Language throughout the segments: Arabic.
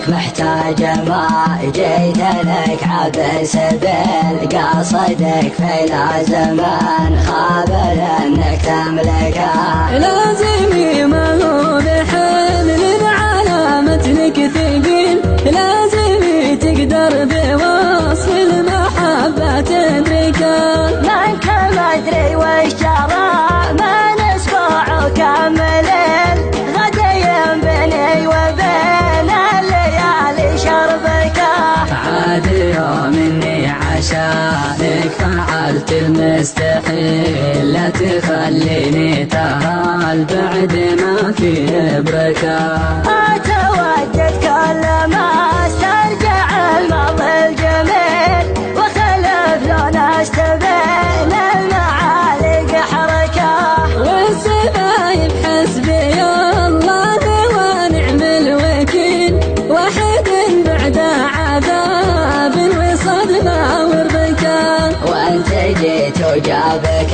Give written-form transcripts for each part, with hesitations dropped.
محتاج ما جيت لك عبس بالقصدك في الزمان خابر انك تملكه لازم ما هو بحمل على متنك ثقيل لازم تقدر بوصف المحبة تدركه منك ما ادري وش جرى من اسبوع كاملين غديا بيني وبين الليالي شربك عاد يوم اني عشانك فعلت المستحيل لا تخليني ترى البعد ما فيه بركة اتودد كل ما استرجع الماضي الجميل وخلف لون استبين المعالق حركة والسبايب حسبي الله ونعم الوكيل واحد بعد عذاب وصدمة وربكة وانت جيت وجابك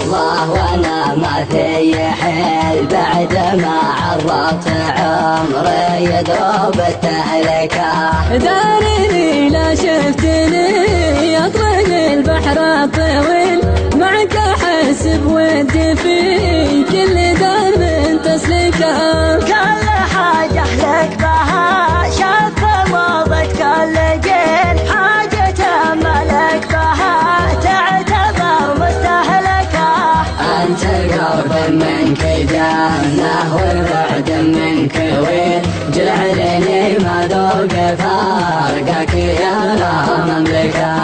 الله وانا ما في حيل بعد ما عرضت عمري يضرب التهلكة داريني لا شفتني اطرق البحر الطويل معك احس بودي في كل درب تسلكه كل حاجة لك بها شاف ماضيك كل جيل حاجة ملك بها تعتبر مستهلكة انت قرب منك جنة والبعد منك ويل جعلني ما ذوق فارقك يا لا مملكة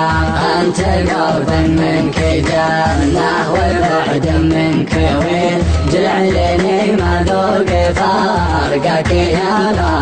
انت قرب منك جنة والبعد منك ويل جعلني ما ذوق فارقك يا لا